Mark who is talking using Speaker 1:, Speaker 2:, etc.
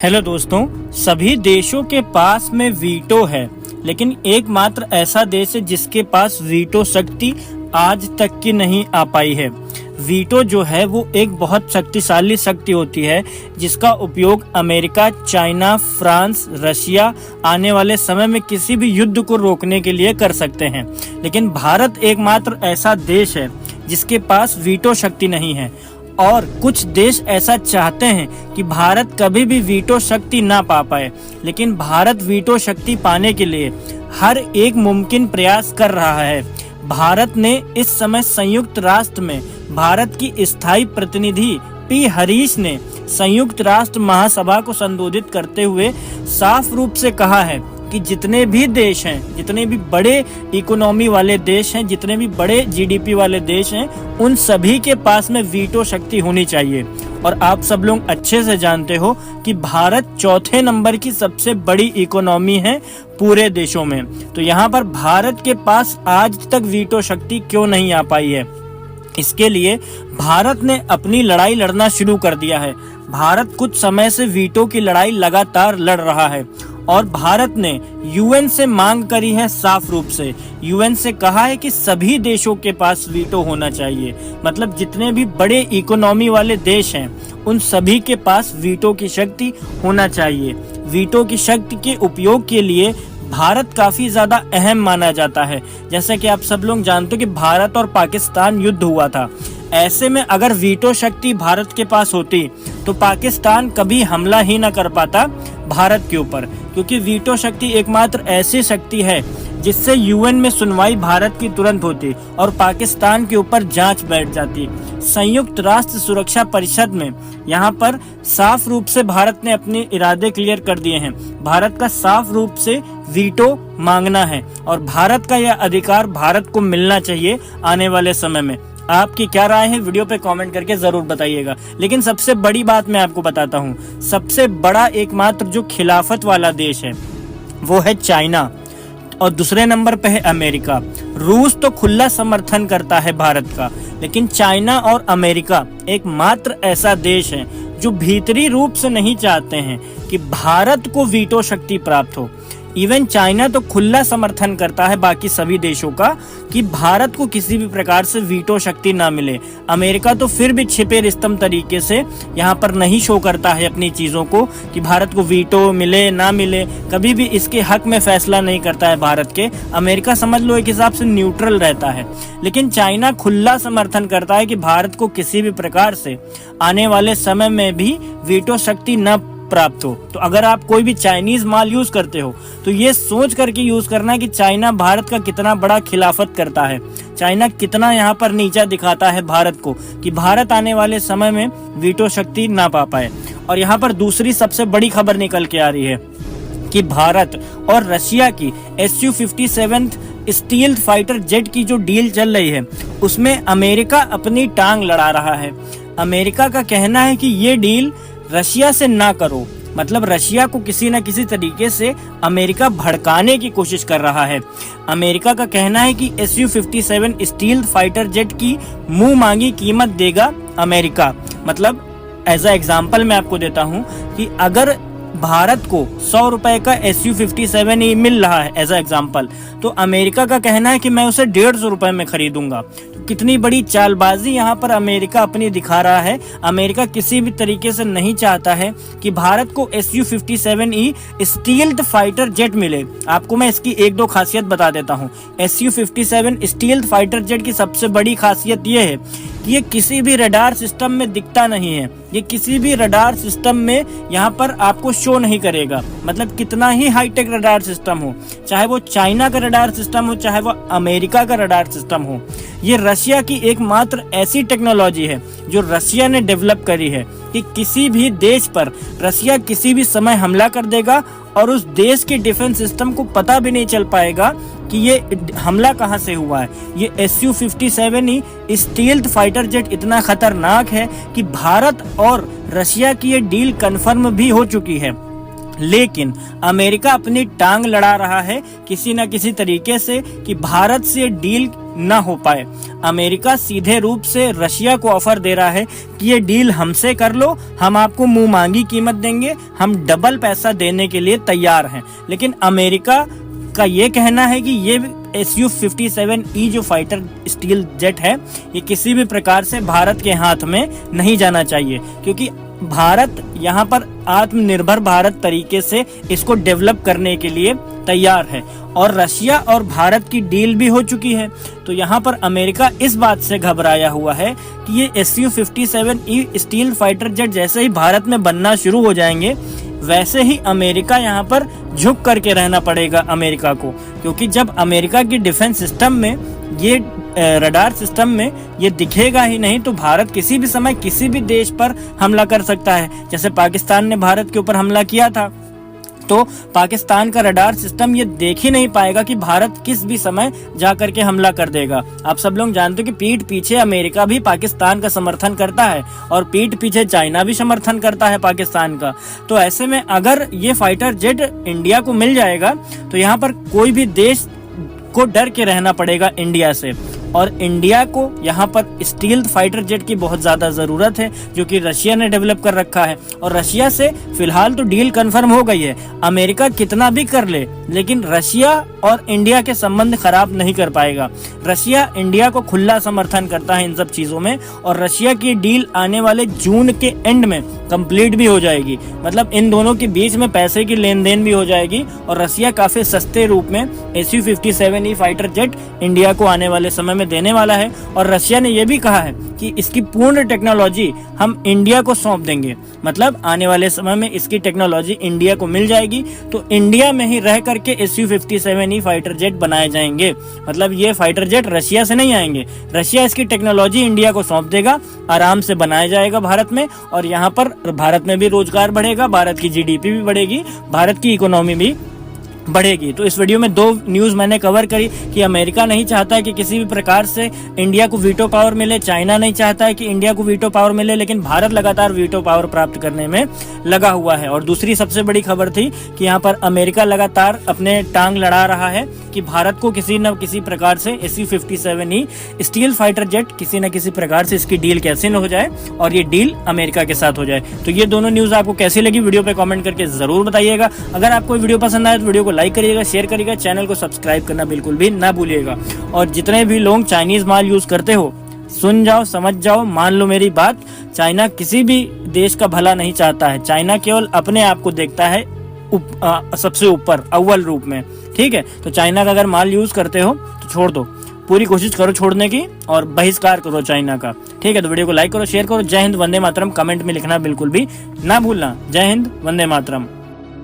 Speaker 1: Hello दोस्तों, सभी देशों के पास में वीटो है, लेकिन एकमात्र ऐसा देश है जिसके पास वीटो शक्ति आज तक की नहीं आ पाई है। वीटो जो है वो एक बहुत शक्तिशाली शक्ति होती है जिसका उपयोग अमेरिका, चाइना, फ्रांस, रशिया आने वाले समय में किसी भी युद्ध को रोकने के लिए कर सकते हैं। लेकिन भारत एकमात्र ऐसा देश है जिसके पास वीटो शक्ति नहीं है और कुछ देश ऐसा चाहते हैं कि भारत कभी भी वीटो शक्ति ना पा पाए, लेकिन भारत वीटो शक्ति पाने के लिए हर एक मुमकिन प्रयास कर रहा है। भारत ने इस समय संयुक्त राष्ट्र में भारत की स्थायी प्रतिनिधि पी हरीश ने संयुक्त राष्ट्र महासभा को संबोधित करते हुए साफ रूप से कहा है कि जितने भी देश हैं, जितने भी बड़े इकोनॉमी वाले देश हैं, जितने भी बड़े जीडीपी वाले देश हैं, उन सभी के पास में वीटो शक्ति होनी चाहिए। और आप सब लोग अच्छे से जानते हो कि भारत चौथे नंबर की सबसे बड़ी इकोनॉमी है पूरे देशों में। तो यहाँ पर भारत के पास आज तक वीटो शक्ति क्यों नहीं आ पाई है? इसके लिए भारत ने अपनी लड़ाई लड़ना शुरू कर दिया है। भारत कुछ समय से वीटो की लड़ाई लगातार लड़ रहा है और भारत ने यूएन से मांग करी है, साफ रूप से यूएन से कहा है कि सभी देशों के पास वीटो होना चाहिए। मतलब जितने भी बड़े इकोनॉमी वाले देश हैं उन सभी के पास वीटो की शक्ति होना चाहिए। वीटो की शक्ति के उपयोग के लिए भारत काफी ज्यादा अहम माना जाता है। जैसे कि आप सब लोग जानते हो कि भारत और पाकिस्तान युद्ध हुआ था। ऐसे में अगर वीटो शक्ति भारत के पास होती तो पाकिस्तान कभी हमला ही न कर पाता भारत के ऊपर, क्योंकि वीटो शक्ति एकमात्र ऐसी शक्ति है जिससे यूएन में सुनवाई भारत की तुरंत होती और पाकिस्तान के ऊपर जांच बैठ जाती। संयुक्त राष्ट्र सुरक्षा परिषद में यहाँ पर साफ रूप से भारत ने अपने इरादे क्लियर कर दिए हैं। भारत का साफ रूप से वीटो मांगना है और भारत का यह अधिकार भारत को मिलना चाहिए आने वाले समय में। आपकी क्या राय है? वीडियो पे कमेंट करके जरूर बताइएगा। लेकिन सबसे बड़ी बात मैं आपको बताता हूँ, सबसे बड़ा एकमात्र जो खिलाफत वाला देश है वो है चाइना और दूसरे नंबर पे है अमेरिका। रूस तो खुला समर्थन करता है भारत का, लेकिन चाइना और अमेरिका एकमात्र ऐसा देश है जो भीतरी रूप से नहीं चाहते हैं कि भारत को वीटो शक्ति प्राप्त हो। इवन चाइना तो खुला समर्थन करता है बाकी सभी देशों का कि भारत को किसी भी प्रकार से वीटो शक्ति ना मिले। अमेरिका तो फिर भी छिपे रिस्तम तरीके से यहाँ पर नहीं शो करता है अपनी चीजों को कि भारत को वीटो मिले ना मिले, कभी भी इसके हक में फैसला नहीं करता है भारत के। अमेरिका समझ लो एक हिसाब से न्यूट्रल रहता है, लेकिन चाइना खुला समर्थन करता है कि भारत को किसी भी प्रकार से आने वाले समय में भी वीटो शक्ति न प्राप्त हो। तो अगर आप कोई भी चाइनीज माल यूज करते हो तो ये सोच करके यूज करना है कि चाइना भारत का कितना बड़ा खिलाफत करता है, चाइना कितना यहाँ पर नीचा दिखाता है भारत को कि भारत आने वाले समय में वीटो शक्ति ना पा पाए। और यहाँ पर दूसरी सबसे बड़ी खबर निकल के आ रही है कि भारत और रशिया की Su-57 स्टील फाइटर जेट की जो डील चल रही है उसमें अमेरिका अपनी टांग लड़ा रहा है। अमेरिका का कहना है कि ये डील रशिया से ना करो, मतलब रशिया को किसी न किसी तरीके से अमेरिका भड़काने की कोशिश कर रहा है। अमेरिका का कहना है कि Su-57 स्टील फाइटर जेट की मुंह मांगी कीमत देगा अमेरिका। मतलब एज अ एग्जाम्पल मैं आपको देता हूं कि अगर भारत को 100 रुपए का Su-57 ही मिल रहा है एज अ एग्जाम्पल, तो अमेरिका का कहना है कि मैं उसे 150 रुपए में खरीदूंगा। तो कितनी बड़ी चालबाजी यहाँ पर अमेरिका अपनी दिखा रहा है। अमेरिका किसी भी तरीके से नहीं चाहता है कि भारत को Su-57 स्टील फाइटर जेट मिले। आपको मैं इसकी एक दो खासियत बता देता हूँ। Su-57 स्टील फाइटर जेट की सबसे बड़ी खासियत ये है कि ये किसी भी रडार सिस्टम में दिखता नहीं है। ये किसी भी रडार सिस्टम में यहाँ पर आपको शो नहीं करेगा। मतलब कितना ही हाईटेक रडार सिस्टम हो, चाहे वो चाइना का रडार सिस्टम हो, चाहे वो अमेरिका का रडार सिस्टम हो, ये रशिया की एकमात्र ऐसी टेक्नोलॉजी है जो रशिया ने डेवलप करी है कि किसी भी देश पर रशिया किसी भी समय हमला कर देगा और उस देश के डिफेंस सिस्टम को पता भी नहीं चल पाएगा कि ये हमला कहां से हुआ है। ये Su-57 स्टील्थ फाइटर जेट इतना खतरनाक है कि भारत और रशिया की ये डील कंफर्म भी हो चुकी है, लेकिन अमेरिका अपनी टांग लड़ा रहा है किसी न किसी तरीके से कि भारत से डील न हो पाए। अमेरिका सीधे रूप से रशिया को ऑफर दे रहा है कि ये डील हमसे कर लो, हम आपको मुंह मांगी कीमत देंगे, हम डबल पैसा देने के लिए तैयार हैं। लेकिन अमेरिका का ये कहना है कि ये Su-57E जो फाइटर स्टील जेट है, ये किसी भी प्रकार से भारत के हाथ में नहीं जाना चाहिए, क्योंकि भारत यहाँ पर आत्मनिर्भर भारत तरीके से इसको डेवलप करने के लिए तैयार है और रशिया और भारत की डील भी हो चुकी है। तो यहाँ पर अमेरिका इस बात से घबराया हुआ है कि ये Su-57E स्टील फाइटर जेट जैसे ही भारत में बनना शुरू हो जाएंगे, वैसे ही अमेरिका यहाँ पर झुक करके रहना पड़ेगा अमेरिका को, क्योंकि जब अमेरिका की डिफेंस सिस्टम में ये रडार सिस्टम में ये दिखेगा ही नहीं, तो भारत किसी भी समय किसी भी देश पर हमला कर सकता है। जैसे पाकिस्तान ने भारत के ऊपर हमला किया था, तो पाकिस्तान का रडार सिस्टम ये देख ही नहीं पाएगा कि भारत किस भी समय जा करके हमला कर देगा। आप सब लोग जानते हो कि पीठ पीछे अमेरिका भी पाकिस्तान का समर्थन करता है और पीठ पीछे चाइना भी समर्थन करता है पाकिस्तान का। तो ऐसे में अगर ये फाइटर जेट इंडिया को मिल जाएगा, तो यहाँ पर कोई भी देश को डर के रहना पड़ेगा इंडिया से, और इंडिया को यहाँ पर स्टील फाइटर जेट की बहुत ज्यादा जरूरत है, जो कि रशिया ने डेवलप कर रखा है। और रशिया से फिलहाल तो डील कंफर्म हो गई है। अमेरिका कितना भी कर ले, लेकिन रशिया और इंडिया के संबंध खराब नहीं कर पाएगा। रशिया इंडिया को खुला समर्थन करता है इन सब चीजों में, और रशिया की डील आने वाले जून के एंड में कंप्लीट भी हो जाएगी। मतलब इन दोनों के बीच में पैसे की लेन देन भी हो जाएगी, और रशिया काफी सस्ते रूप में Su-57E फाइटर जेट इंडिया को आने वाले समय में देने वाला है। और रशिया ने यह भी कहा है कि इसकी पूर्ण टेक्नोलॉजी हम इंडिया को सौंप देंगे। मतलब आने वाले समय में इसकी टेक्नोलॉजी इंडिया को मिल जाएगी, तो इंडिया में ही रह करके Su-57E फाइटर जेट बनाए जाएंगे। मतलब ये फाइटर जेट रशिया से नहीं आएंगे, रशिया इसकी टेक्नोलॉजी इंडिया को सौंप देगा, आराम से बनाया जाएगा भारत में, और यहाँ पर भारत में भी रोजगार बढ़ेगा, भारत की जीडीपी भी बढ़ेगी, भारत की इकोनॉमी भी बढ़ेगी। तो इस वीडियो में 2 न्यूज मैंने कवर करी कि अमेरिका नहीं चाहता है कि किसी भी प्रकार से इंडिया को वीटो पावर मिले, चाइना नहीं चाहता है कि इंडिया को वीटो पावर मिले, लेकिन भारत लगातार वीटो पावर प्राप्त करने में लगा हुआ है। और दूसरी सबसे बड़ी खबर थी कि यहाँ पर अमेरिका लगातार अपने टांग लड़ा रहा है कि भारत को किसी न किसी प्रकार से Su-57E स्टील फाइटर जेट किसी न किसी प्रकार से इसकी डील कैसे न हो जाए, और ये डील अमेरिका के साथ हो जाए। तो ये दोनों न्यूज आपको कैसी लगी, वीडियो पे कमेंट करके जरूर बताइएगा। अगर आपको वीडियो पसंद आए तो वीडियो को लाइक करिएगा, शेयर करिएगा, चैनल को सब्सक्राइब करना बिल्कुल भी ना भूलिएगा। और जितने भी लोग चाइनीज माल यूज करते हो, सुन जाओ, समझ जाओ, मान लो मेरी बात, चाइना किसी भी देश का भला नहीं चाहता है। चाइना केवल अपने आप को देखता है सबसे ऊपर, अव्वल रूप में। ठीक है, तो चाइना का अगर माल यूज करते हो तो छोड़ दो, पूरी कोशिश करो छोड़ने की, और बहिष्कार करो चाइना का। ठीक है, तो वीडियो को लाइक करो, शेयर करो। जय हिंद, वंदे मातरम कमेंट में लिखना बिल्कुल भी ना भूलना। जय हिंद, वंदे मातरम।